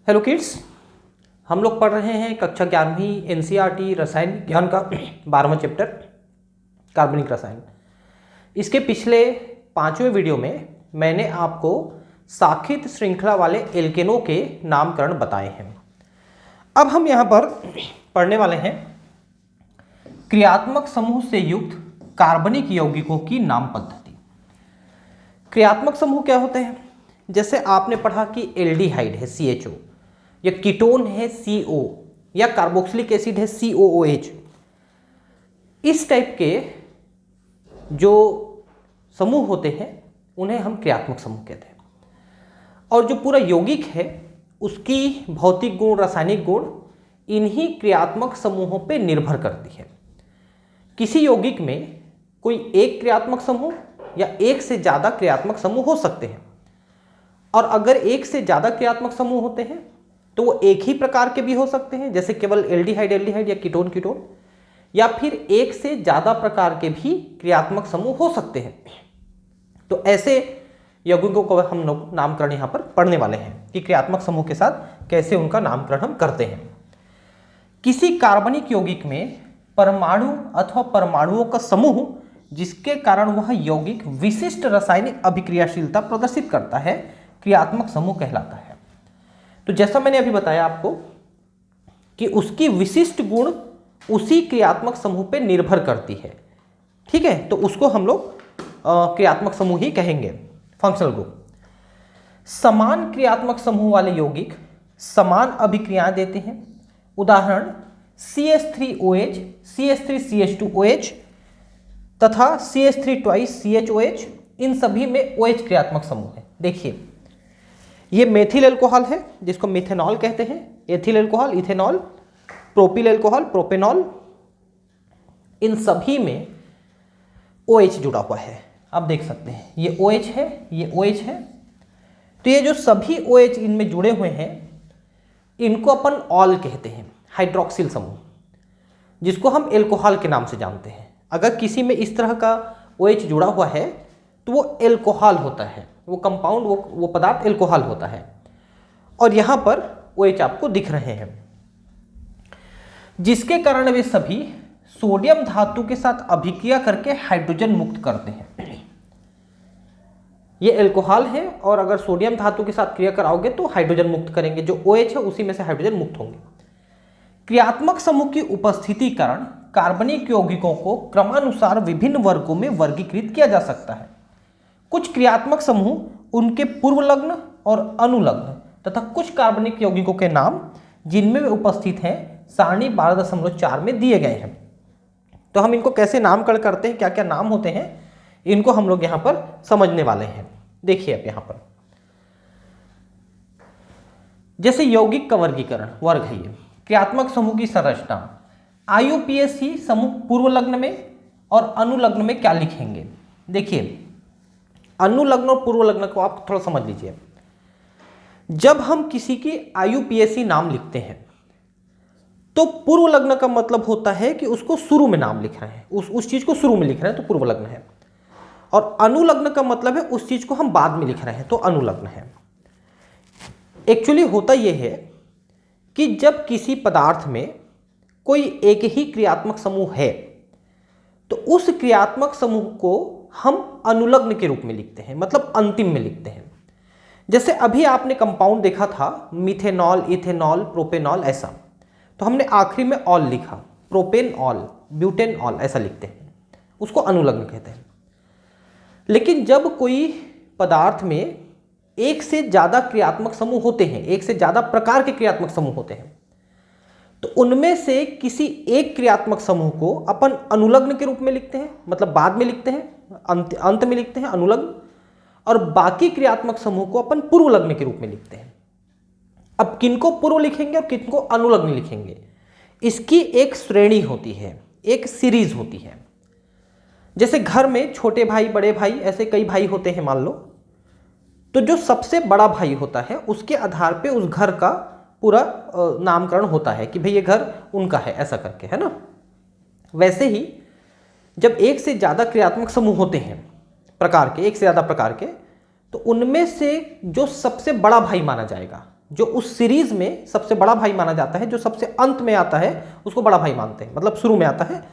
Hello kids, हम लोग पढ़ रहे हैं कक्षा 11वीं एनसीईआरटी रसायन विज्ञान का 12वां चैप्टर कार्बनिक रसायन। इसके पिछले 5वें वीडियो में मैंने आपको साखित श्रृंखला वाले एल्केनों के नामकरण बताए हैं। अब हम यहाँ पर पढ़ने वाले हैं क्रियात्मक समूह से युक्त कार्बनिक यौगिकों की नाम पद्धति। क्रियात्मक समूह क्या होते हैं? जैसे आपने पढ़ा कि एल्डिहाइड है CHO, या कीटोन है CO, या कार्बोक्सिलिक एसिड है COOH। इस टाइप के जो समूह होते हैं उन्हें हम क्रियात्मक समूह कहते हैं। और जो पूरा यौगिक है उसकी भौतिक गुण, रासायनिक गुण इन्हीं क्रियात्मक समूहों पे निर्भर करती है। किसी यौगिक में कोई एक क्रियात्मक समूह या एक से ज़्यादा क्रियात्मक समूह हो सकते हैं, और अगर एक से ज़्यादा क्रियात्मक समूह होते हैं तो वो एक ही प्रकार के भी हो सकते हैं, जैसे केवल एल्डिहाइड या कीटोन, या फिर एक से ज़्यादा प्रकार के भी क्रियात्मक समूह हो सकते हैं। तो ऐसे यौगिकों को हम लोग नामकरण यहाँ पर पढ़ने वाले हैं कि क्रियात्मक समूह के साथ कैसे उनका नामकरण हम करते हैं। किसी कार्बनिक यौगिक में परमाणु अथवा परमाणुओं का समूह जिसके कारण वह यौगिक विशिष्ट रासायनिक अभिक्रियाशीलता प्रदर्शित करता है क्रियात्मक समूह कहलाता है। तो जैसा मैंने अभी बताया आपको कि उसकी विशिष्ट गुण उसी क्रियात्मक समूह पे निर्भर करती है, ठीक है। तो उसको हम लोग क्रियात्मक समूह ही कहेंगे, फंक्शनल ग्रुप। समान क्रियात्मक समूह वाले यौगिक समान अभिक्रियाएं देते हैं। उदाहरण CH3OH, CH3CH2OH तथा CH3 इन सभी में OH क्रियात्मक समूह है। देखिए, ये मेथिल एल्कोहल है जिसको मिथेनॉल कहते हैं, ethyl alcohol, ethanol, propyl alcohol, propanol, इन सभी में OH जुड़ा हुआ है। आप देख सकते हैं ये OH है, ये OH है। तो ये जो सभी OH इनमें जुड़े हुए हैं इनको अपन ऑल कहते हैं, हाइड्रोक्सिल समूह, जिसको हम एल्कोहल के नाम से जानते हैं। अगर किसी में इस तरह का OH जुड़ा हुआ है तो वो एल्कोहल होता है, वो कंपाउंड, वो पदार्थ एल्कोहल होता है। और यहाँ पर OH आपको दिख रहे हैं, जिसके कारण वे सभी सोडियम धातु के साथ अभिक्रिया करके हाइड्रोजन मुक्त करते हैं। ये एल्कोहल है और अगर सोडियम धातु के साथ क्रिया कराओगे तो हाइड्रोजन मुक्त करेंगे। जो OH है उसी में से हाइड्रोजन मुक्त होंगे। क्रियात्मक समूह की उपस्थिति कारण कार्बनिक यौगिकों को क्रमानुसार विभिन्न वर्गों में वर्गीकृत किया जा सकता है। कुछ क्रियात्मक समूह उनके पूर्वलग्न और अनुलग्न तथा कुछ कार्बनिक यौगिकों के नाम जिनमें वे उपस्थित हैं सारणी 12.4 में दिए गए हैं। तो हम इनको कैसे नामकरण करते हैं, क्या क्या नाम होते हैं, इनको हम लोग यहाँ पर समझने वाले हैं। देखिए अब यहाँ पर जैसे यौगिक का वर्गीकरण, वर्ग है ये। क्रियात्मक समूह की संरचना, IUPAC समूह पूर्वलग्न में और अनुलग्न में क्या लिखेंगे? देखिए, अनुलग्न और पूर्वलग्न को आप थोड़ा समझ लीजिए। जब हम किसी की IUPAC नाम लिखते हैं तो पूर्वलग्न का मतलब होता है कि उसको शुरू में नाम लिख रहे हैं, उस चीज को शुरू में लिख रहे हैं तो पूर्वलग्न है। और अनुलग्न का मतलब है उस चीज को हम बाद में लिख रहे हैं तो अनुलग्न है। एक्चुअली होता यह है कि जब किसी पदार्थ में कोई एक ही क्रियात्मक समूह है तो उस क्रियात्मक समूह को हम अनुलग्न के रूप में लिखते हैं, मतलब अंतिम में लिखते हैं। जैसे अभी आपने कंपाउंड देखा था मिथेनॉल, इथेनॉल, प्रोपेनॉल, ऐसा, तो हमने आखिरी में ऑल लिखा, प्रोपेनॉल, ब्यूटेनॉल, ऐसा लिखते हैं, उसको अनुलग्न कहते हैं। लेकिन जब कोई पदार्थ में एक से ज़्यादा क्रियात्मक समूह होते हैं, एक से ज़्यादा प्रकार के क्रियात्मक समूह होते हैं, तो उनमें से किसी एक क्रियात्मक समूह को अपन अनुलग्न के रूप में लिखते हैं, मतलब बाद में लिखते हैं, अंत में लिखते हैं, अनुलग्न, और बाकी क्रियात्मक समूह को अपन पूर्वलग्न के रूप में लिखते हैं। अब किनको पूर्व लिखेंगे और किनको अनुलग्न लिखेंगे, इसकी एक श्रेणी होती है, एक सीरीज होती है। जैसे घर में छोटे भाई, बड़े भाई, ऐसे कई भाई होते हैं मान लो, तो जो सबसे बड़ा भाई होता है उसके आधार पे उस घर का पूरा नामकरण होता है कि भाई ये घर उनका है, ऐसा करके, है ना। वैसे ही जब एक से ज़्यादा क्रियात्मक समूह होते हैं प्रकार के, एक से ज़्यादा प्रकार के, तो उनमें से जो सबसे बड़ा भाई माना जाएगा जो उस सीरीज में सबसे बड़ा भाई माना जाता है, जो सबसे अंत में आता है उसको बड़ा भाई मानते हैं, मतलब शुरू में आता है,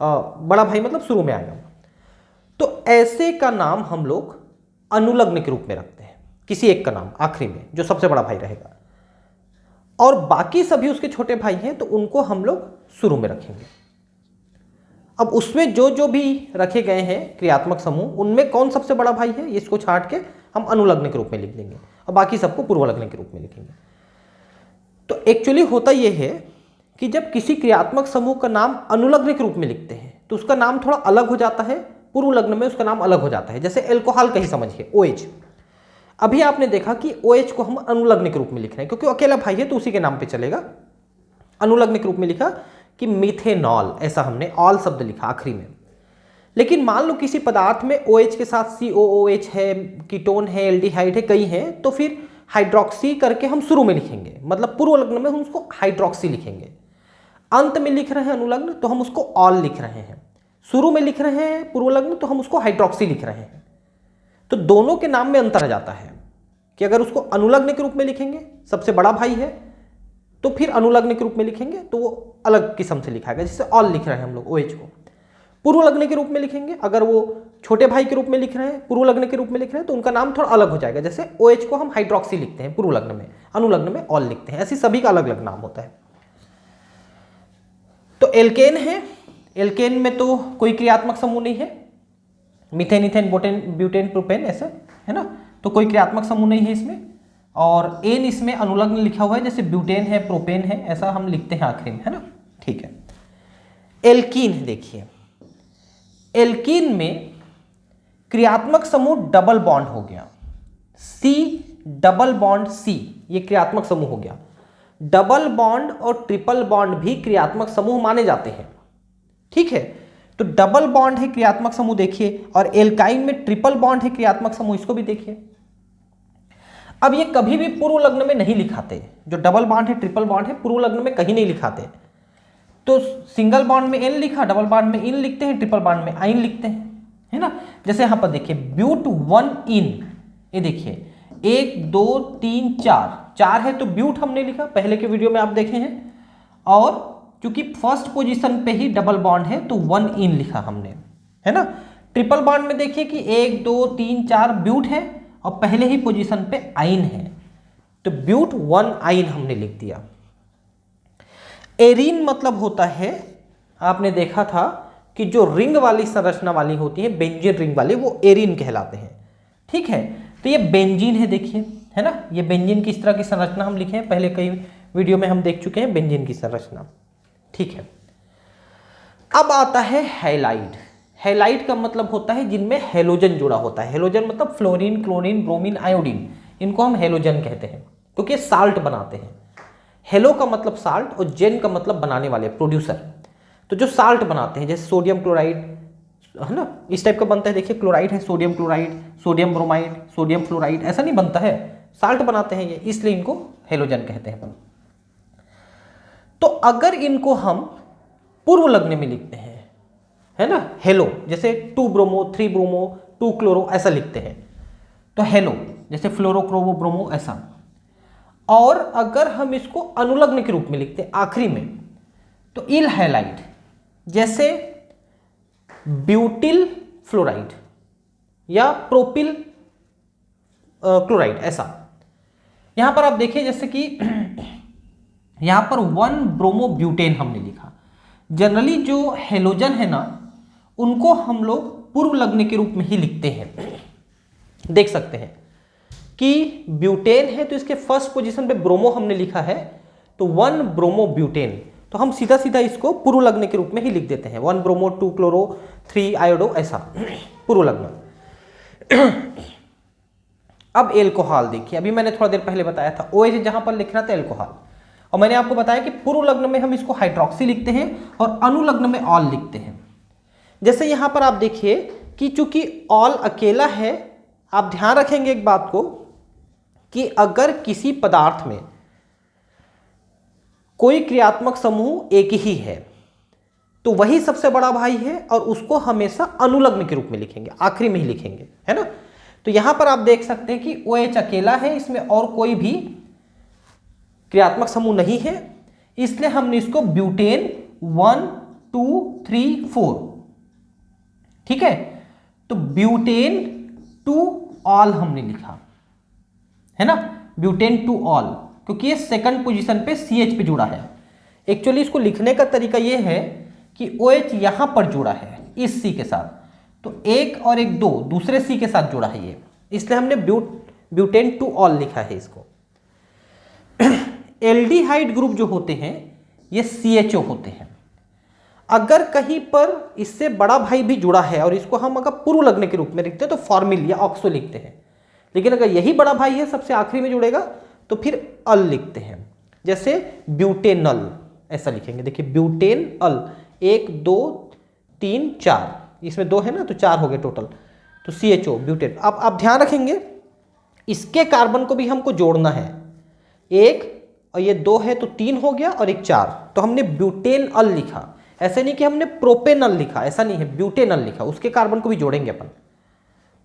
बड़ा भाई मतलब शुरू में आएगा। तो ऐसे का नाम हम लोग अनुलग्न के रूप में रखते हैं, किसी एक का नाम आखिरी में जो सबसे बड़ा भाई रहेगा, और बाकी सभी उसके छोटे भाई हैं तो उनको हम लोग शुरू में रखेंगे। अब उसमें जो जो भी रखे गए हैं क्रियात्मक समूह, उनमें कौन सबसे बड़ा भाई है इसको छांट के हम अनुलग्न के रूप में लिख देंगे और बाकी सबको पूर्वलग्न के रूप में लिखेंगे। तो एक्चुअली होता यह है कि जब किसी क्रियात्मक समूह का नाम अनुलग्न के रूप में लिखते हैं तो उसका नाम थोड़ा अलग हो जाता है, पूर्वलग्न में उसका नाम अलग हो जाता है। जैसे एल्कोहल का ही समझिए, OH। अभी आपने देखा कि OH को हम अनुलग्न के रूप में लिख रहे हैं क्योंकि अकेला भाई है तो उसी के नाम पे चलेगा। अनुलग्न के रूप में लिखा कि मिथेनॉल, ऐसा हमने ऑल शब्द लिखा आखिरी में। लेकिन मान लो किसी पदार्थ में OH के साथ COOH है, कीटोन है, एल्डिहाइड है, कई हैं, तो फिर हाइड्रोक्सी करके हम शुरू में लिखेंगे, मतलब पूर्वलग्न में हम उसको हाइड्रोक्सी लिखेंगे। अंत में लिख रहे हैं अनुलग्न तो हम उसको ऑल लिख रहे हैं, शुरू में लिख रहे हैं पूर्वलग्न तो हम उसको हाइड्रोक्सी लिख रहे हैं। तो दोनों के नाम में अंतर आ जाता है कि अगर उसको अनुलग्न के रूप में लिखेंगे, सबसे बड़ा भाई है, तो फिर अनुलग्न के रूप में लिखेंगे तो वो अलग किस्म से लिखाएगा, जैसे ऑल लिख रहे हैं हम लोग OH को। पूर्वलग्न के रूप में लिखेंगे, अगर वो छोटे भाई के रूप में लिख रहे हैं, पूर्वलग्न के रूप में लिख रहे हैं, तो उनका नाम थोड़ा अलग हो जाएगा। जैसे OH को हम हाइड्रोक्सी लिखते हैं पूर्वलग्न में, अनुलग्न में ऑल लिखते हैं, ऐसे सभी का अलग अलग नाम होता है। तो एल्केन है, एल्केन में तो कोई क्रियात्मक समूह नहीं है, मीथेन, इथेन, ब्यूटेन, प्रोपेन, ऐसे है ना, तो कोई क्रियात्मक समूह नहीं है इसमें। और एन इसमें अनुलग्न लिखा हुआ है, जैसे ब्यूटेन है, प्रोपेन है, ऐसा हम लिखते हैं आखिरी में, है ना, ठीक है। एल्कीन है, देखिए एल्कीन में क्रियात्मक समूह डबल बॉन्ड हो गया, C डबल बॉन्ड C, ये क्रियात्मक समूह हो गया। डबल बॉन्ड और ट्रिपल बॉन्ड भी क्रियात्मक समूह माने जाते हैं, ठीक है। तो डबल बॉन्ड है क्रियात्मक समूह देखिए, और एल्काइन में ट्रिपल बॉन्ड है क्रियात्मक समूह, इसको भी देखिए। अब ये कभी भी पूर्वलग्न में नहीं लिखाते, जो डबल बॉन्ड है, ट्रिपल बॉन्ड है, पूर्वलग्न में कहीं नहीं लिखाते। तो सिंगल बॉन्ड में N लिखा, डबल बॉन्ड में इन लिखते हैं, ट्रिपल बॉन्ड में आइन लिखते हैं, है ना। जैसे यहां पर देखिए ब्यूट 1 इन, ये देखिए 1 2 3 4, 4 है तो ब्यूट हमने लिखा, पहले के वीडियो में आप देखे हैं। और क्योंकि फर्स्ट पोजीशन पे ही डबल बॉन्ड है तो 1 इन लिखा हमने, है ना। ट्रिपल बॉन्ड में देखिए कि 1 2 3 4 ब्यूट है और पहले ही पोजीशन पे आइन है, तो ब्यूट 1 आइन हमने लिख दिया। एरीन मतलब होता है, आपने देखा था कि जो रिंग वाली संरचना वाली होती है, बेंजीन रिंग वाली, वो एरीन कहलाते हैं, ठीक है। तो ये बेंजीन है, देखिए, है ना, ये बेंजीन की इस तरह की संरचना हम लिखे हैं, पहले कई वीडियो में हम देख चुके हैं बेंजीन की संरचना, ठीक है। अब आता है हैलाइड। हैलाइड का मतलब होता है जिनमें हेलोजन जुड़ा होता है। हेलोजन मतलब फ्लोरीन, क्लोरीन, ब्रोमीन, आयोडीन, इनको हम हेलोजन कहते हैं क्योंकि साल्ट बनाते हैं। हेलो का मतलब साल्ट और जेन का मतलब बनाने वाले, प्रोड्यूसर। तो जो साल्ट बनाते हैं, जैसे सोडियम क्लोराइड, है ना, इस टाइप का बनता है, देखिए क्लोराइड है, sodium chloride, sodium bromide, sodium fluoride, ऐसा नहीं बनता है, साल्ट बनाते हैं ये, इसलिए इनको हेलोजन कहते हैं। तो अगर इनको हम पूर्वलग्न में लिखते हैं, है ना, हेलो, जैसे 2 ब्रोमो, 3 ब्रोमो, 2 क्लोरो, ऐसा लिखते हैं, तो हेलो, जैसे फ्लोरो, क्रोमो, ब्रोमो, ऐसा। और अगर हम इसको अनुलग्न के रूप में लिखते हैं आखिरी में, तो इल हैलाइड, जैसे ब्यूटिल फ्लोराइड या प्रोपिल क्लोराइड, ऐसा। यहां पर आप देखिए जैसे कि यहां पर 1 ब्रोमो ब्यूटेन हमने लिखा। जनरली जो हेलोजन है ना, उनको हम लोग पूर्वलग्न के रूप में ही लिखते हैं। देख सकते हैं कि ब्यूटेन है तो इसके फर्स्ट पोजीशन पे ब्रोमो हमने लिखा है, तो 1 ब्रोमो ब्यूटेन, तो हम सीधा सीधा इसको पूर्वलग्न के रूप में ही लिख देते हैं, 1 ब्रोमो, 2 क्लोरो, 3 आयोडो, ऐसा पूर्वलग्न। अब एल्कोहल देखिए, अभी मैंने थोड़ा देर पहले बताया था OH जहां पर लिखना था एल्कोहल, और मैंने आपको बताया कि पूर्वलग्न में हम इसको हाइड्रोक्सी लिखते हैं और अनुलग्न में ऑल लिखते हैं। जैसे यहां पर आप देखिए कि चूंकि ऑल अकेला है, आप ध्यान रखेंगे एक बात को कि अगर किसी पदार्थ में कोई क्रियात्मक समूह एक ही है तो वही सबसे बड़ा भाई है और उसको हमेशा अनुलग्न के रूप में लिखेंगे, आखिरी में ही लिखेंगे, है ना। तो यहां पर आप देख सकते हैं कि OH अकेला है, इसमें और कोई भी क्रियात्मक समूह नहीं है, इसलिए हमने इसको ब्यूटेन 1 2 3 4, ठीक है। तो ब्यूटेन टू ऑल हमने लिखा है ना, ब्यूटेन टू ऑल, क्योंकि ये सेकंड पोजीशन पे CH पे जुड़ा है। एक्चुअली इसको लिखने का तरीका ये है कि OH यहां पर जुड़ा है इस C के साथ, तो एक और एक 2 दूसरे C के साथ जुड़ा है ये, इसलिए हमने ब्यूटेन टू ऑल लिखा है इसको। एल्डिहाइड ग्रुप जो होते हैं ये CHO होते हैं। अगर कहीं पर इससे बड़ा भाई भी जुड़ा है और इसको हम अगर पूर्व लग्न के रूप में लिखते हैं तो फॉर्मिल या ऑक्सो लिखते हैं, लेकिन अगर यही बड़ा भाई है सबसे आखिरी में जुड़ेगा तो फिर अल लिखते हैं। जैसे ब्यूटेनल ऐसा लिखेंगे, देखिए ब्यूटेन अल, 1 2 3 4, इसमें 2 है ना तो 4 हो गए टोटल, तो CHO ब्यूटेन। अब आप ध्यान रखेंगे इसके कार्बन को भी हमको जोड़ना है, 1 और ये 2 है तो 3 हो गया और एक 4, तो हमने ब्यूटेन अल लिखा। ऐसे नहीं कि हमने प्रोपेनल लिखा, ऐसा नहीं है, ब्यूटेनल लिखा, उसके कार्बन को भी जोड़ेंगे अपन,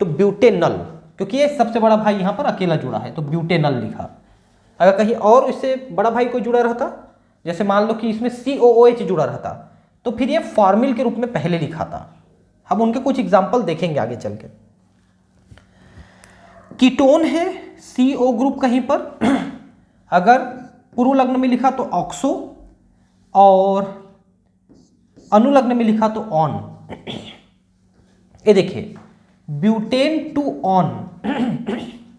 तो ब्यूटेनल, क्योंकि ये सबसे बड़ा भाई यहां पर अकेला जुड़ा है तो ब्यूटेनल लिखा। अगर कहीं और इससे बड़ा भाई कोई जुड़ा रहता, जैसे मान लो कि इसमें COOH जुड़ा रहता, तो फिर ये फॉर्मिल के रूप में पहले लिखा था। हम उनके कुछ एग्जाम्पल देखेंगे आगे चल के। कीटोन है CO ग्रुप कहीं पर, अगर पूर्व लग्न में लिखा तो ऑक्सो और अनुलग्न में लिखा तो ऑन। ये देखिए butane two on,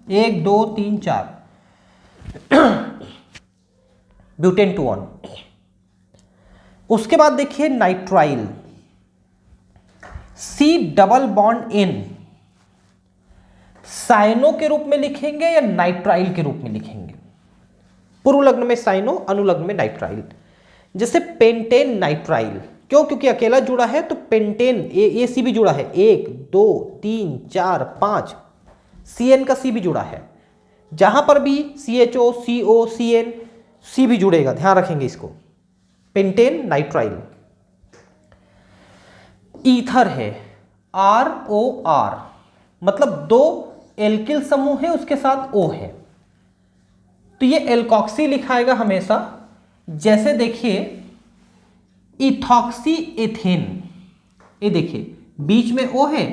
1 2 3 4, butane two on. उसके बाद देखिए nitrile, C double bond N, cyano के रूप में लिखेंगे या नाइट्राइल के रूप में लिखेंगे? पूर्व लग्न में साइनो, अनुलग्न में नाइट्राइल। जैसे पेंटेन नाइट्राइल, क्यों? क्योंकि अकेला जुड़ा है तो पेंटेन AC भी जुड़ा है, 1 2 3 4 5, CN का C भी जुड़ा है। जहां पर भी CHO CO CN C भी जुड़ेगा, ध्यान रखेंगे इसको, पेंटेन नाइट्राइल। ईथर है ROR, मतलब 2 एल्किल समूह है उसके साथ O है, तो ये एल्कोक्सी लिखाएगा हमेशा। जैसे देखिए इथॉक्सी एथेन, ये देखिए बीच में O है,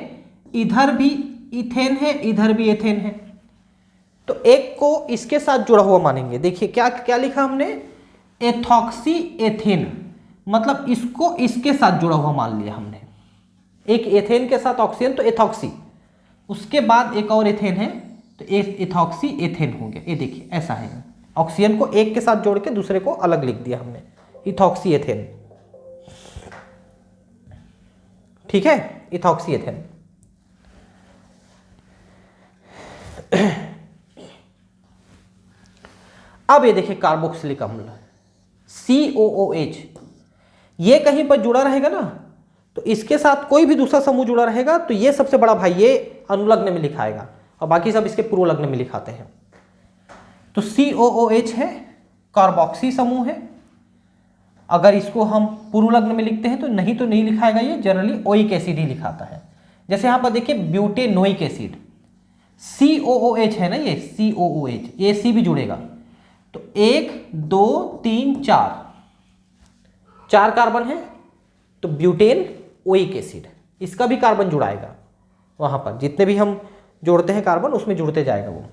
इधर भी इथेन है इधर भी एथेन है, तो एक को इसके साथ जुड़ा हुआ मानेंगे। देखिए क्या क्या लिखा हमने, एथॉक्सी एथेन, मतलब इसको इसके साथ जुड़ा हुआ मान लिया हमने। एक एथेन के साथ ऑक्सीजन तो एथॉक्सी, उसके बाद एक और एथेन है तो एक एथॉक्सी एथेन हो गया। ये देखिए ऐसा है, ऑक्सीजन को एक के साथ जोड़ के दूसरे को अलग लिख दिया हमने, इथॉक्सी एथेन, ठीक है, इथॉक्सी एथेन। अब ये देखिए कार्बोक्सिलिक अम्ल COOH, ये कहीं पर जुड़ा रहेगा ना तो इसके साथ कोई भी दूसरा समूह जुड़ा रहेगा तो ये सबसे बड़ा भाई ये अनुलग्न में लिखाएगा और बाकी सब इसके पूर्व लग्न में लिखाते हैं। तो COOH है, कार्बोक्सी समूह है। अगर इसको हम पूर्व लग्न में लिखते हैं तो नहीं लिखाएगा, ये जनरली ओइक एसिड ही लिखाता है। जैसे यहां पर देखिए ब्यूटेनोइक एसिड, COOH है ना, ये COOH, ये C भी जुड़ेगा, तो 1 2 3 4 कार्बन है, तो ब्यूटेन ओइक एसिड, इसका भी कार्बन जुड़ाएगा। वहां पर जितने भी हम जोड़ते हैं कार्बन उसमें जुड़ते जाएगा वो।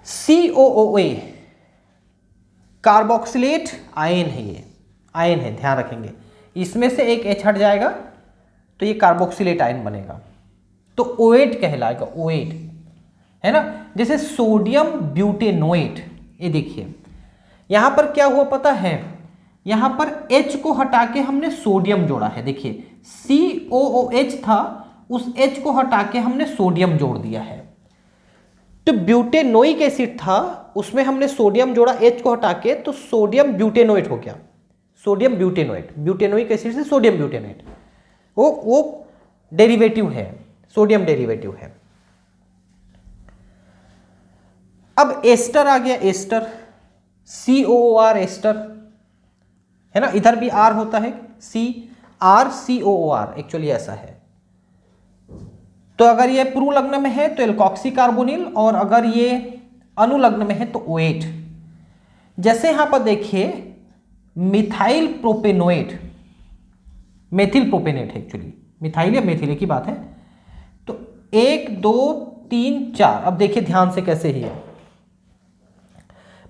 COOA कार्बोक्सिलेट आयन है, ये आयन है, ध्यान रखेंगे, इसमें से एक H हट जाएगा तो ये कार्बोक्सिलेट आयन बनेगा, तो OAT कहलाएगा, OAT है ना। जैसे सोडियम ब्यूटेनोएट, ये देखिए यहां पर क्या हुआ पता है, यहां पर H को हटा के हमने सोडियम जोड़ा है। देखिए COOH था, उस H को हटा के हमने सोडियम जोड़ दिया है। तो ब्यूटेनोइक एसिड था, उसमें हमने सोडियम जोड़ा H को हटा के, तो सोडियम ब्यूटेनोएट हो गया, सोडियम ब्यूटेनोएट, ब्यूटेनोइक एसिड से सोडियम ब्यूटेनोएट, वो डेरिवेटिव है, सोडियम डेरिवेटिव है। अब एस्टर आ गया, एस्टर COOR एस्टर है ना, इधर भी R होता है, CrCOOR, एक्चुअली ऐसा है। तो अगर ये पूर्व लग्न में है तो एल्कोक्सी कार्बोनिल, और अगर ये अनुलग्न में है तो OH। जैसे यहां पर देखिए मिथाइल प्रोपेनोएट, मेथिल प्रोपेनेट है एक्चुअली, मिथाइल या मेथिल एक ही बात है। तो 1 2 3 4, अब देखिए ध्यान से कैसे ही है।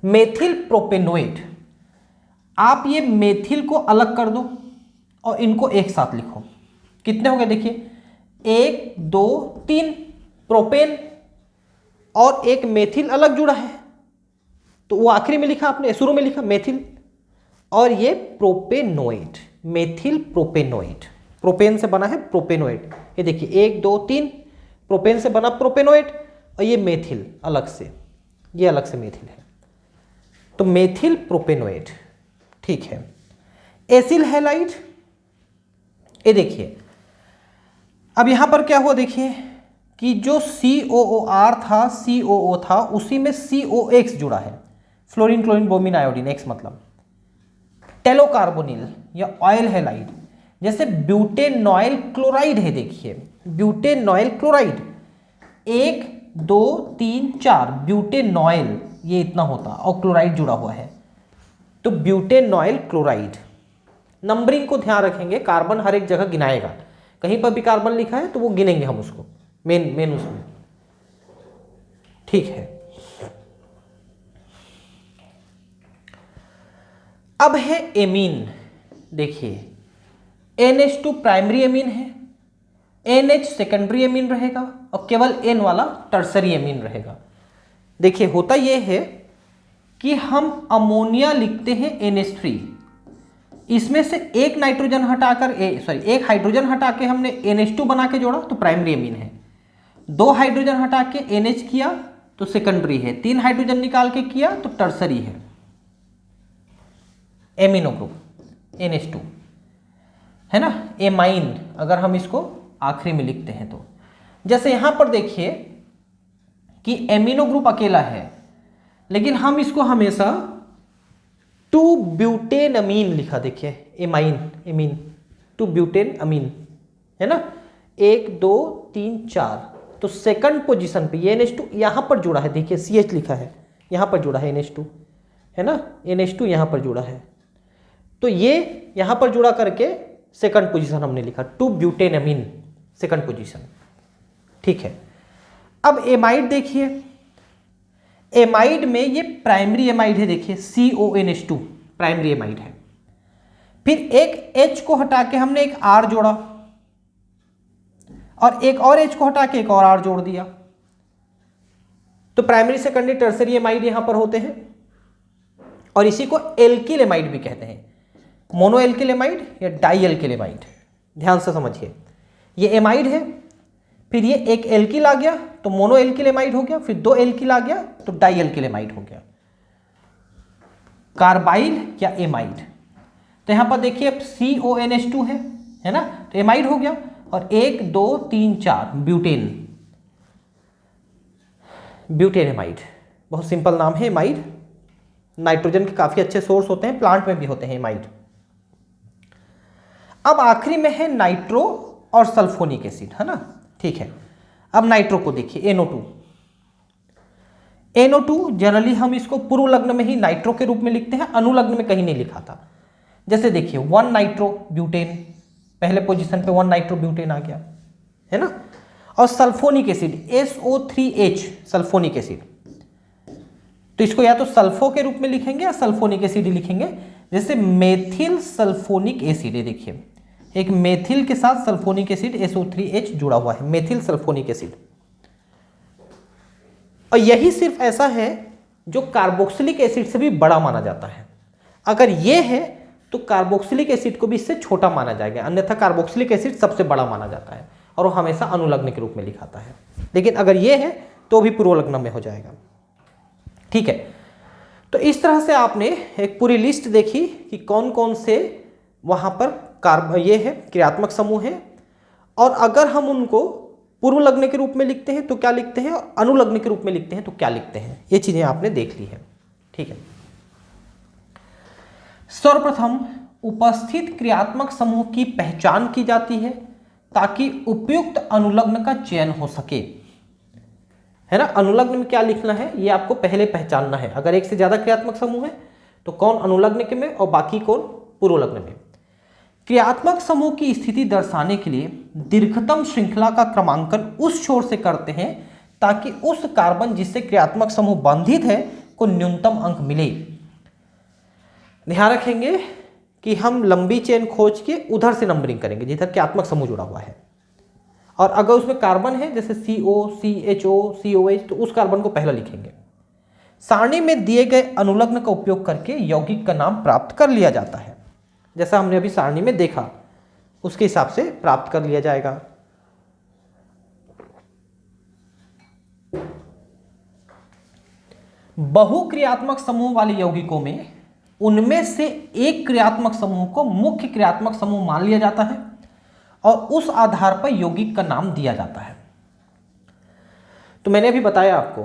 मेथिल प्रोपेनोएट, आप ये मेथिल को अलग कर दो और इनको एक साथ लिखो, कितने हो गए देखिए 1 2 3 प्रोपेन और एक मेथिल अलग जुड़ा है, तो वो आखिरी में लिखा आपने, शुरू में लिखा मेथिल, और ये प्रोपेनोएट, मेथिल प्रोपेनोएट, प्रोपेन से बना है प्रोपेनोएट। ये देखिए 1 2 3 प्रोपेन से बना प्रोपेनोएट, और ये मेथिल अलग से, ये अलग से मेथिल है, तो मेथिल प्रोपेनोएट। ठीक है, एसिल हैलाइड, ये देखिए अब यहां पर क्या हुआ देखिए कि जो COOR था, COO था, उसी में COX जुड़ा है, fluorine chlorine bromine iodine, x मतलब टेलोकार्बोनिल या ऑयल हैलाइड। जैसे ब्यूटेनॉयल क्लोराइड है, देखिए ब्यूटेनॉयल क्लोराइड 1 2 3 4 ब्यूटेनॉयल, ये इतना होता और क्लोराइड जुड़ा हुआ है, तो ब्यूटेनॉयल क्लोराइड। नंबरिंग को ध्यान रखेंगे, कार्बन हर एक जगह गिनाएगा, कहीं पर भी कार्बन लिखा है तो वो गिनेंगे हम उसको, मेन उसमें। ठीक है, अब है एमीन। देखिए NH2 प्राइमरी एमीन है, NH सेकेंडरी एमीन रहेगा, और केवल N वाला टर्सरी एमीन रहेगा। देखिए होता यह है कि हम अमोनिया लिखते हैं NH3, इसमें से एक नाइट्रोजन हटाकर एक हाइड्रोजन हटा के हमने NH2 बना के जोड़ा तो प्राइमरी एमीन है, 2 हाइड्रोजन हटा के NH किया तो सेकेंडरी है, 3 हाइड्रोजन निकाल के किया तो टर्सरी है, एमिनो ग्रुप NH2 है ना। एमाइन अगर हम इसको आखिरी में लिखते हैं तो, जैसे यहां पर देखिए कि एमिनो ग्रुप अकेला है, लेकिन हम इसको हमेशा 2 ब्यूटेन अमीन लिखा, देखिए एमीन 2 ब्यूटेन अमीन है ना, 1 2 3 4, तो सेकंड पोजीशन पे ये NH2 यहां पर जुड़ा है, देखिए CH लिखा है, यहां पर जुड़ा है NH2 है ना, NH2 यहां पर जुड़ा है, तो ये यहां पर जुड़ा करके सेकंड पोजीशन हमने लिखा 2 ब्यूटेन अमीन, सेकंड पोजीशन। ठीक है, अब एमाइड देखिए, एमाइड में ये प्राइमरी एमाइड है, देखिए CONH2 प्राइमरी एमाइड है, फिर एक H को हटा के हमने एक R जोड़ा और एक और H को हटा के एक और R जोड़ दिया, तो प्राइमरी सेकेंडरी टर्सरी एमाइड यहां पर होते हैं, और इसी को एल्किल एमाइड भी कहते हैं, मोनो एल्किल एमाइड या डाई एल्किल एमाइड। ध्यान से समझिए, ये एमाइड है, फिर ये एक एल्किल आ गया तो मोनो एल्किल एमाइड हो गया, फिर 2 एल्किल आ गया तो डाई एल्किल एमाइड हो गया, कार्बाइल या एमाइड। तो यहां पर देखिए CONH2 है ना, तो एमाइड हो गया, और 1 2 3 4 ब्यूटेन एमाइड, बहुत सिंपल नाम है एमाइड, नाइट्रोजन के काफी अच्छे सोर्स होते हैं, प्लांट में भी होते हैं एमाइड। अब आखिरी में है नाइट्रो और सल्फोनिक एसिड, है ना। ठीक है, अब नाइट्रो को देखिए NO2, जनरली हम इसको पूर्व लग्न में ही नाइट्रो के रूप में लिखते हैं, अनुलग्न में कहीं नहीं लिखा था। जैसे देखिए 1 नाइट्रो ब्यूटेन, पहले पोजीशन पे 1 नाइट्रो ब्यूटेन आ गया है ना। और sulphonic acid SO3H sulphonic acid, तो इसको या तो सल्फो के रूप में लिखेंगे या सल्फोनिक एसिड ही लिखेंगे। जैसे मेथिल सल्फोनिक एसिड है, देखिए एक मेथिल के साथ सल्फोनिक एसिड SO3H जुड़ा हुआ है, मेथिल सल्फोनिक एसिड। और यही सिर्फ ऐसा है जो कार्बोक्सिलिक एसिड से भी बड़ा माना जाता है। अगर ये है तो कार्बोक्सिलिक एसिड को भी इससे छोटा माना जाएगा, अन्यथा कार्बोक्सिलिक एसिड सबसे बड़ा माना जाता है और वो हमेशा अनुलग्न के रूप में लिखाता है। लेकिन अगर ये है तो भी पूर्वलग्न में हो जाएगा। ठीक है, तो इस तरह से आपने एक पूरी लिस्ट देखी कि कौन कौन से वहाँ पर ये है क्रियात्मक समूह है, और अगर हम उनको पूर्व लग्न के रूप में लिखते हैं तो क्या लिखते हैं, और अनुलग्न के रूप में लिखते हैं तो क्या लिखते हैं, ये चीजें आपने देख ली है। ठीक है, सर्वप्रथम उपस्थित क्रियात्मक समूह की पहचान की जाती है ताकि उपयुक्त अनुलग्न का चयन हो सके। है ना। अनुलग्न में क्या लिखना है ये आपको पहले पहचानना है। अगर एक से ज्यादा क्रियात्मक समूह है तो कौन अनुलग्न के में और बाकी कौन पूर्वलग्न में। क्रियात्मक समूह की स्थिति दर्शाने के लिए दीर्घतम श्रृंखला का क्रमांकन उस छोर से करते हैं ताकि उस कार्बन जिससे क्रियात्मक समूह बांधित है को न्यूनतम अंक मिले। ध्यान रखेंगे कि हम लंबी चेन खोज के उधर से नंबरिंग करेंगे जिधर क्रियात्मक समूह जुड़ा हुआ है, और अगर उसमें कार्बन है जैसे CO, CHO, COH तो उस कार्बन को पहला लिखेंगे। सारणी में दिए गए अनुलग्न का उपयोग करके यौगिक का नाम प्राप्त कर लिया जाता है। जैसा हमने अभी सारणी में देखा उसके हिसाब से प्राप्त कर लिया जाएगा। बहुक्रियात्मक समूह वाले यौगिकों में उनमें से एक क्रियात्मक समूह को मुख्य क्रियात्मक समूह मान लिया जाता है और उस आधार पर यौगिक का नाम दिया जाता है। तो मैंने अभी बताया आपको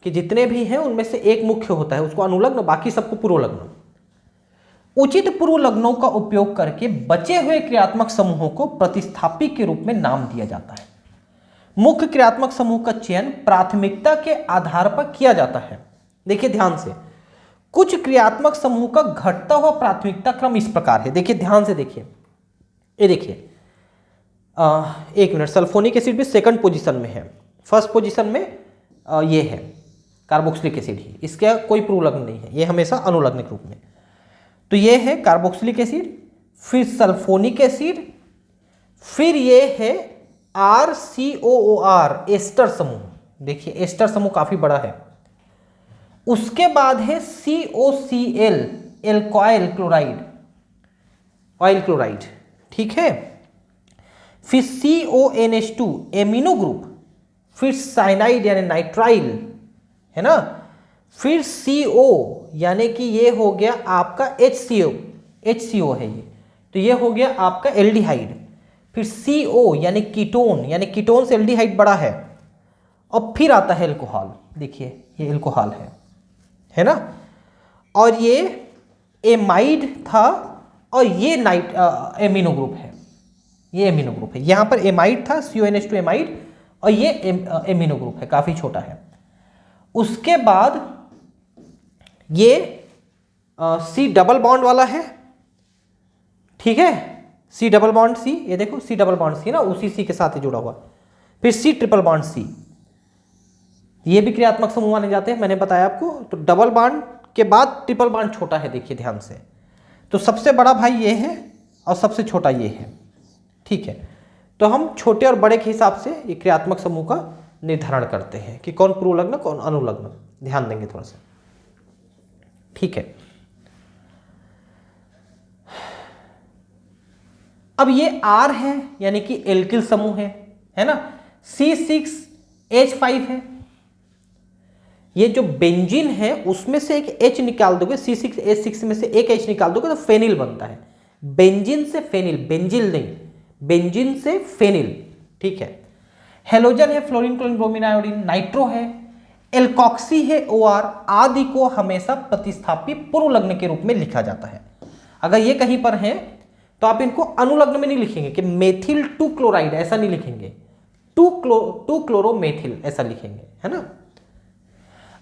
कि जितने भी हैं उनमें से एक मुख्य होता है, उसको अनुलग्न, बाकी सबको पूर्वलग्न। उचित पूर्वलग्नों का उपयोग करके बचे हुए क्रियात्मक समूहों को प्रतिस्थापी के रूप में नाम दिया जाता है। मुख्य क्रियात्मक समूह का चयन प्राथमिकता के आधार पर किया जाता है। देखिए ध्यान से, कुछ क्रियात्मक समूह का घटता हुआ प्राथमिकता क्रम इस प्रकार है। देखिए ध्यान से देखिए, ये देखिए, एक मिनट, सल्फोनिक एसिड भी सेकंड पोजीशन में है, फर्स्ट पोजीशन में ये है कार्बोक्सिलिक एसिड ही, इसका कोई पूर्वलग्न नहीं है, ये हमेशा अनुलग्न के रूप में। तो ये है कार्बोक्सिलिक एसिड, फिर सल्फोनिक एसिड, फिर ये है RCOOR एस्टर समूह। देखिए एस्टर समूह काफी बड़ा है। उसके बाद है COCl alkyl chloride, oil chloride, ठीक है। फिर CONH2 एमिनो ग्रुप, फिर साइनाइड यानी नाइट्राइल, है ना। फिर CO यानी कि ये हो गया आपका HCO है ये, तो ये हो गया आपका एल्डिहाइड। फिर CO यानी कीटोन, यानी कीटोन से एल्डिहाइड बड़ा है। और फिर आता है एल्कोहल, देखिए ये एल्कोहल है ना। और ये एमाइड था और ये एमिनो ग्रुप है, ये एमिनो ग्रुप है। यहां पर एमाइड था, CONH2 एमाइड, और ये एमिनो ग्रुप है, काफी छोटा है। उसके बाद ये C डबल बॉन्ड वाला है, ठीक है, C डबल बॉन्ड C, ये देखो C डबल बॉन्ड C ना, उसी C के साथ ही जुड़ा हुआ। फिर C ट्रिपल बॉन्ड C, ये भी क्रियात्मक समूह माने जाते हैं, मैंने बताया आपको। तो डबल बॉन्ड के बाद ट्रिपल बॉन्ड छोटा है, देखिए ध्यान से। तो सबसे बड़ा भाई ये है और सबसे छोटा ये है, ठीक है। तो हम छोटे और बड़े के हिसाब से ये क्रियात्मक समूह का निर्धारण करते हैं कि कौन पूर्वलग्न कौन अनुलग्न, ध्यान देंगे थोड़ा सा, ठीक है। अब ये R है यानी कि एल्किल समूह है ना। C6H5 है। ये जो बेंजीन है उसमें से एक H निकाल दोगे, C6H6 में से एक H निकाल दोगे तो फेनिल बनता है। बेंजीन से फेनिल, बेंजिल नहीं, बेंजीन से फेनिल, ठीक है। हेलोजन है, fluorine, chlorine, bromine, iodine, nitro है, एल्कॉक्सी है, OR आदि को हमेशा प्रतिस्थापी पूर्वलग्न के रूप में लिखा जाता है। अगर ये कहीं पर है तो आप इनको अनुलग्न में नहीं लिखेंगे कि मेथिल 2 क्लोराइड, ऐसा नहीं लिखेंगे, 2 क्लोरोमेथिल ऐसा लिखेंगे, है ना।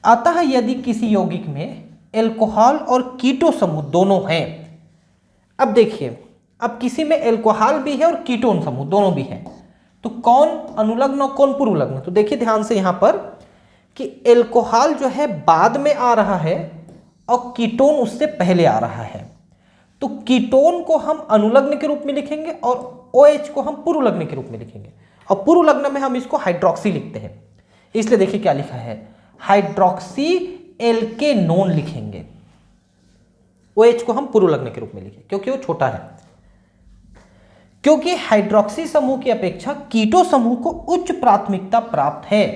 अतः यदि किसी यौगिक में एल्कोहल और कीटो समूह दोनों हैं, अब देखिए, अब किसी में एल्कोहल भी है और कीटोन समूह दोनों भी हैं, तो कौन अनुलग्न और कौन पूर्वलग्न। तो देखिए ध्यान से यहां पर कि एल्कोहल जो है बाद में आ रहा है और कीटोन उससे पहले आ रहा है। तो कीटोन को हम अनुलग्न के रूप में लिखेंगे और OH को हम पूर्वलग्न के रूप में लिखेंगे, और पूर्वलग्न में हम इसको हाइड्रोक्सी लिखते हैं। इसलिए देखिए क्या लिखा है, हाइड्रोक्सी एल्केनोन लिखेंगे। OH को हम पूर्वलग्न के रूप में लिखेंगे क्योंकि वो छोटा है, क्योंकि हाइड्रोक्सी समूह की अपेक्षा कीटो समूह को उच्च प्राथमिकता प्राप्त है,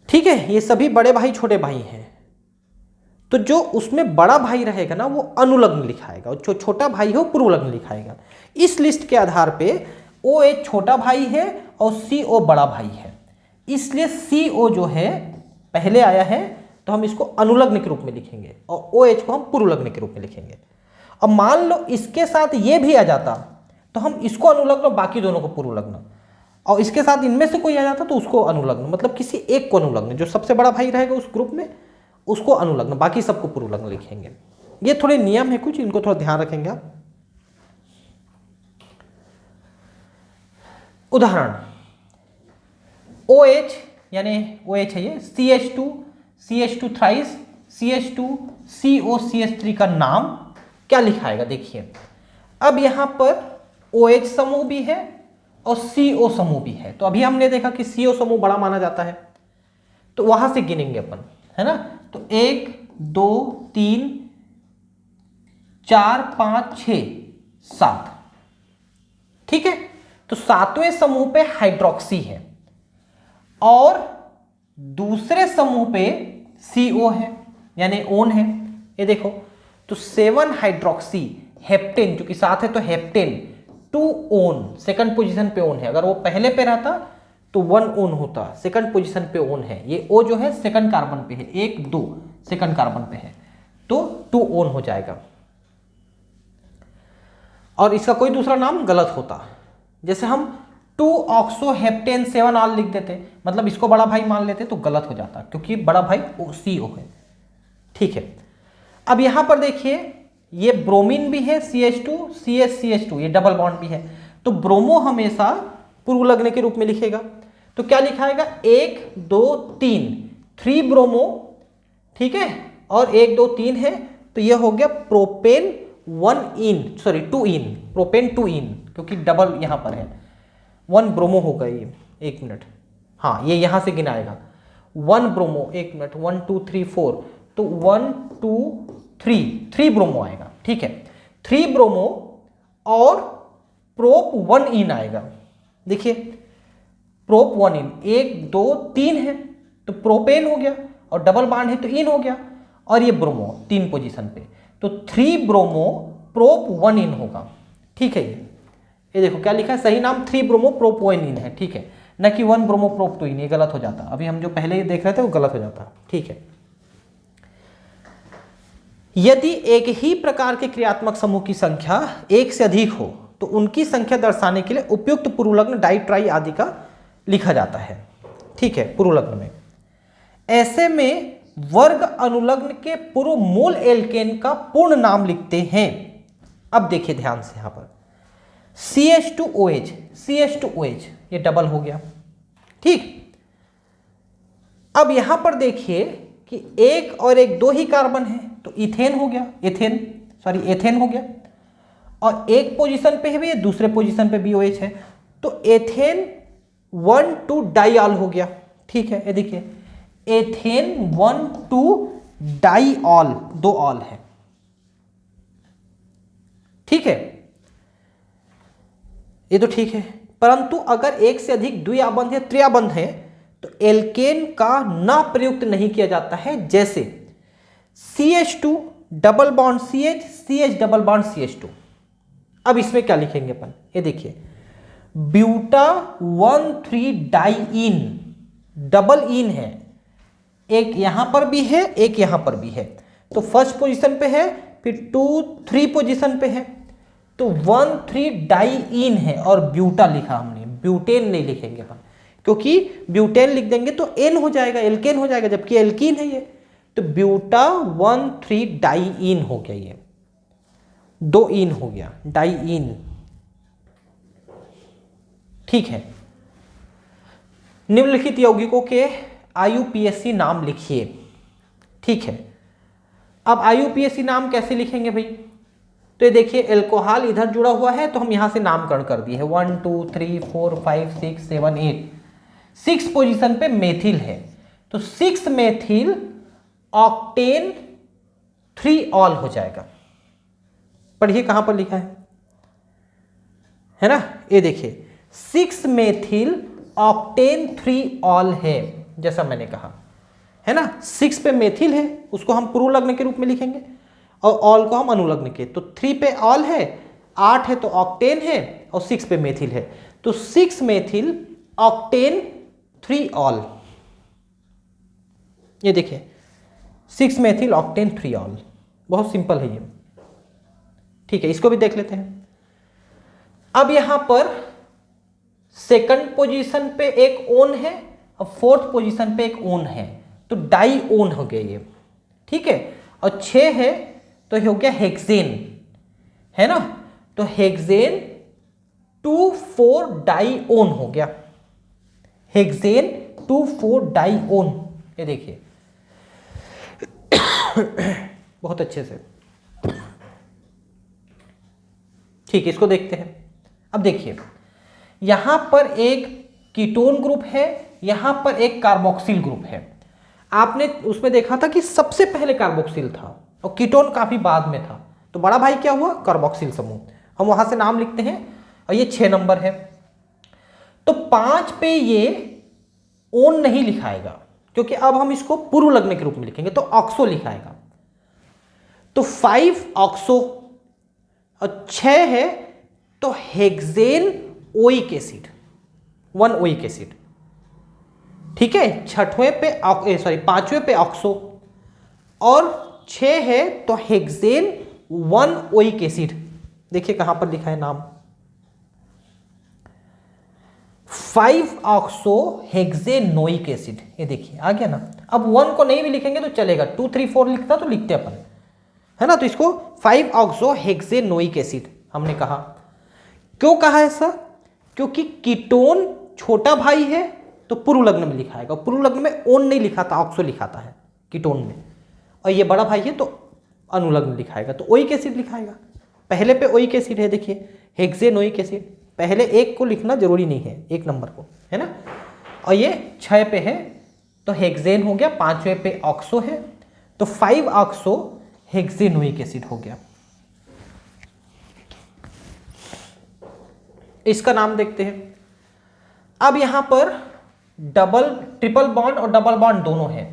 ठीक है। ये सभी बड़े भाई छोटे भाई हैं, तो जो उसमें बड़ा भाई रहेगा ना वो अनुलग्न लिखाएगा और जो छोटा भाई हो पूर्वलग्न लिखाएगा। इस लिस्ट के आधार पे OH छोटा भाई है और CO बड़ा भाई है, इसलिए CO जो है पहले आया है तो हम इसको अनुलग्न के रूप में लिखेंगे और OH को हम पूर्वलग्न के रूप में लिखेंगे। अब मान लो इसके साथ ये भी आ जाता तो हम इसको अनुलग्न और बाकी दोनों को पूर्वलग्न। और इसके साथ इनमें से कोई आ जाता तो उसको अनुलग्न, मतलब किसी एक को अनुलग्न, जो सबसे बड़ा भाई रहेगा उस ग्रुप में उसको अनुलग्न, बाकी सबको पुरुलग्न लिखेंगे। ये थोड़े नियम है कुछ, इनको थोड़ा ध्यान रखेंगे आप। उदाहरण OH यानी OH है ये, CH2 थ्राइस, CH2 COCH3 का नाम क्या लिखाएगा? देखिए अब यहां पर OH समूह भी है और CO समूह भी है, तो अभी हमने देखा कि CO समूह बड़ा माना जाता है, तो वहां से गिनेंगे अपन, है ना। तो 1 2 3 4 5 6 7, ठीक है। तो सातवें समूह पे हाइड्रोक्सी है और दूसरे समूह पे CO है यानी ओन है। ये देखो तो 7 हाइड्रोक्सी हेप्टेन, क्योंकि साथ है तो हेप्टेन 2 ओन, सेकंड पोजीशन पे ओन है। अगर वो पहले पे रहता तो 1 ओन होता, सेकंड पोजीशन पे ओन है। ये O जो है सेकंड कार्बन पे है, 1 2 सेकंड कार्बन पे है, तो 2 ओन हो जाएगा। और इसका कोई दूसरा नाम गलत होता, जैसे हम 2 ऑक्सोहेप्टेन 7 ऑल लिख देते, मतलब इसको बड़ा भाई मान लेते तो गलत हो जाता, क्योंकि बड़ा भाई CO है, ठीक है। अब यहां पर देखिए ये ब्रोमीन भी है, CH2 CH2, ये डबल बॉन्ड भी है, तो ब्रोमो हमेशा पुरुलग्न के रूप में लिखेगा। तो क्या लिखाएगा? 1 2 3 ब्रोमो, ठीक है, और 1 2 3 है, तो ये हो गया प्रोपेन 2 इन, प्रोपेन 2 इन, क्योंकि डबल यहां पर है। 1 ब्रोमो होगा ये, 1 मिनट, हाँ ये यहां से गिनाएगा 1 ब्रोमो, 1 मिनट, 1 2 3 4, तो 1 2 3 ब्रोमो आएगा, ठीक है। 3 ब्रोमो और प्रोप 1 इन आएगा। देखिए प्रोप 1 इन, 1 2 3 है तो प्रोपेन हो गया, और डबल बॉन्ड है तो इन हो गया, और ये ब्रोमो 3 पोजीशन पे, तो 3 ब्रोमो प्रोप 1 इन होगा, ठीक है। ये देखो क्या लिखा है, सही नाम 3 ब्रोमो प्रोप 1 इन है, ठीक है, न कि 1 ब्रोमो प्रोप 2 इन, ये गलत हो जाता। अभी हम जो पहले देख रहे थे वो गलत हो जाता, ठीक है। यदि एक ही प्रकार के क्रियात्मक समूह की संख्या एक से अधिक हो तो उनकी संख्या दर्शाने के लिए उपयुक्त पुरुलग्न डाई ट्राई आदि का लिखा जाता है, ठीक है, पुरुलग्न में। ऐसे में वर्ग अनुलग्न के पूर्व मूल एल्केन का पूर्ण नाम लिखते हैं। अब देखिए ध्यान से, यहां पर CH2OH ये डबल हो गया, ठीक। अब यहां पर देखिए कि 1 और 1 2 ही कार्बन है, तो इथेन हो गया, एथेन हो गया, और एक पोजीशन पे है भी, दूसरे पोजीशन पे भी OH है, तो एथेन 1 2 डाईऑल हो गया, ठीक है। ये देखिए एथेन 1 2 डाईऑल, 2 ऑल है, ठीक है, ये तो ठीक है। परंतु अगर एक से अधिक द्विआबंध या त्रिआबंध है तो एल्केन का ना प्रयुक्त नहीं किया जाता है, जैसे CH2 double bond CH, CH double bond CH2। अब इसमें क्या लिखेंगे अपन, ये देखिए ब्यूटा 1 3 डाईइन, डबल इन है, एक यहां पर भी है एक यहां पर भी है, तो फर्स्ट पोजीशन पे है, फिर 2 3 पोजीशन पे है, तो 1 3 डाईइन है, और ब्यूटा लिखा हमने, ब्यूटेन नहीं लिखेंगे अपन, क्योंकि ब्यूटेन लिख देंगे तो एन हो जाएगा, एल्केन हो जाएगा, जबकि एल्कीन है ये, तो ब्यूटा 1 3 डाईइन हो गया, ये 2 इन हो गया, डाईइन, ठीक है। निम्नलिखित यौगिकों के IUPAC नाम लिखिए, ठीक है। अब IUPAC नाम कैसे लिखेंगे भाई, तो ये देखिए एल्कोहल इधर जुड़ा हुआ है, तो हम यहां से नामकरण कर दिए है, 1 2 3 4 5 6 7 8, 6 पोजीशन पे मेथिल है, तो 6 मेथिल ऑक्टेन 3 ऑल हो जाएगा। पढ़िए कहां पर लिखा है ना, ये देखिए 6 मेथिल ऑक्टेन 3 ऑल है, जैसा मैंने कहा है ना। 6 पे मेथिल है, उसको हम पुरुलग्न के रूप में लिखेंगे, और ऑल को हम अनुलग्न के, तो 3 पे ऑल है, 8 है तो ऑक्टेन है, और 6 पे मेथिल है, तो 6 मेथिल ऑक्टेन 3 ऑल। ये देखिए 6 मेथिल ऑक्टेन 3 ऑल, बहुत सिंपल है ये, ठीक है। इसको भी देख लेते हैं। अब यहां पर सेकंड पोजीशन पे एक ओन है और फोर्थ पोजीशन पे एक ओन है, तो डाई ओन हो गया ये, ठीक है। और 6 है तो ये हो गया हेक्सेन, है ना, तो हेक्सेन 2,4 डाई ओन हो गया, हेक्सेन 2,4 डाई ओन। ये देखिए बहुत अच्छे से, ठीक है, इसको देखते हैं। अब देखिए यहां पर एक कीटोन ग्रुप है, यहां पर एक कार्बोक्सिल ग्रुप है। आपने उसमें देखा था कि सबसे पहले कार्बोक्सिल था और कीटोन काफी बाद में था, तो बड़ा भाई क्या हुआ, कार्बोक्सिल समूह। हम वहां से नाम लिखते हैं और ये 6 नंबर है। तो 5 पे ये ओन नहीं लिखाएगा क्योंकि अब हम इसको पूर्व लग्न के रूप में लिखेंगे, तो ऑक्सो लिखाएगा। तो 5 ऑक्सो और 6 है तो hexane oic acid, 1 oic acid, ठीक है। 5वें पे ऑक्सो और 6 है तो हेक्सेन 1 ओइक एसिड। देखिए कहां पर लिखा है नाम, 5 ऑक्सो हेक्सेनोइक एसिड, ये देखिए आ गया ना। अब 1 को नहीं भी लिखेंगे तो चलेगा, 2 3 4 लिखता तो लिखते अपन, है ना। तो इसको 5 ऑक्सो हेक्सेनोइक एसिड हमने कहा। क्यों कहा ऐसा, क्योंकि कीटोन छोटा भाई है तो पूर्व लग्न में लिखाएगा, पूर्व लग्न में ओन नहीं लिखा था, ऑक्सो लिखा था है कीटोन में, और ये बड़ा भाई है तो अनुलग्न लिखाएगा, तो ओइक एसिड लिखाएगा। पहले पे ओइक एसिड है, देखिए हेक्सेनोइक एसिड, पहले एक को लिखना जरूरी नहीं है, 1 नंबर को, है ना। और ये 6 पे है तो हेक्सेन हो गया, 5वें पे ऑक्सो है तो 5 ऑक्सो हेक्सेनोइक एसिड हो गया। इसका नाम देखते हैं। अब यहां पर ट्रिपल बॉन्ड और डबल बॉन्ड दोनों है,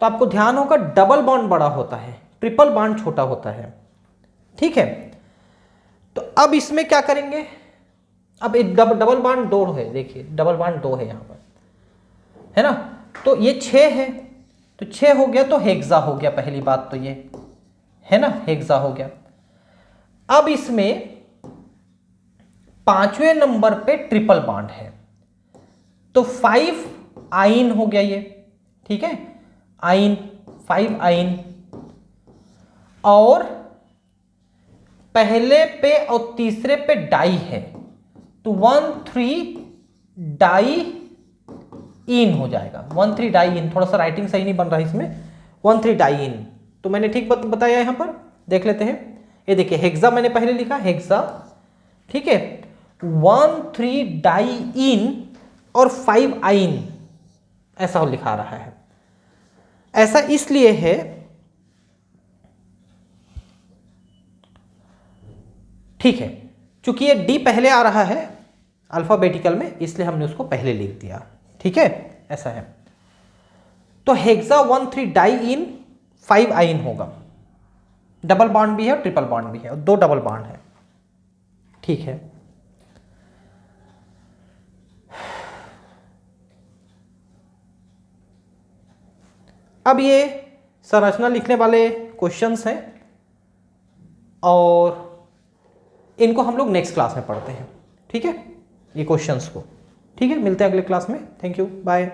तो आपको ध्यान होगा डबल बॉन्ड बड़ा होता है, ट्रिपल बॉन्ड छोटा होता है, ठीक है। तो अब इसमें क्या करेंगे, अब डबल बॉन्ड 2 है, देखिए डबल बॉन्ड 2 है यहां पर, है ना। तो ये 6 है तो 6 हो गया तो हेक्सा हो गया, पहली बात तो ये है ना, हेक्सा हो गया। अब इसमें 5वें नंबर पे ट्रिपल बॉन्ड है तो 5 आइन हो गया ये, ठीक है, आइन, 5 आइन। और पहले पे और तीसरे पे डाई है तो 1,3 डाई इन हो जाएगा, 1,3 डाई इन। थोड़ा सा राइटिंग सही नहीं बन रहा है इसमें, 1,3 डाई इन, तो मैंने ठीक बताया यहां पर, देख लेते हैं। ये देखिए हेक्सा मैंने पहले लिखा, हेक्सा, ठीक है, 1,3 डाई इन और 5 आइन, ऐसा लिखा रहा है। ऐसा इसलिए है ठीक है क्योंकि ये डी पहले आ रहा है अल्फाबेटिकल में, इसलिए हमने उसको पहले लिख दिया, ठीक है, ऐसा है। तो हेक्सा 1,3 डाई इन 5 आइन होगा, डबल बॉन्ड भी है और ट्रिपल बॉन्ड भी है और 2 डबल बॉन्ड है, ठीक है। अब ये संरचना लिखने वाले क्वेश्चंस हैं और इनको हम लोग नेक्स्ट क्लास में पढ़ते हैं, ठीक है, ये क्वेश्चंस को, ठीक है। मिलते हैं अगले क्लास में, थैंक यू, बाय।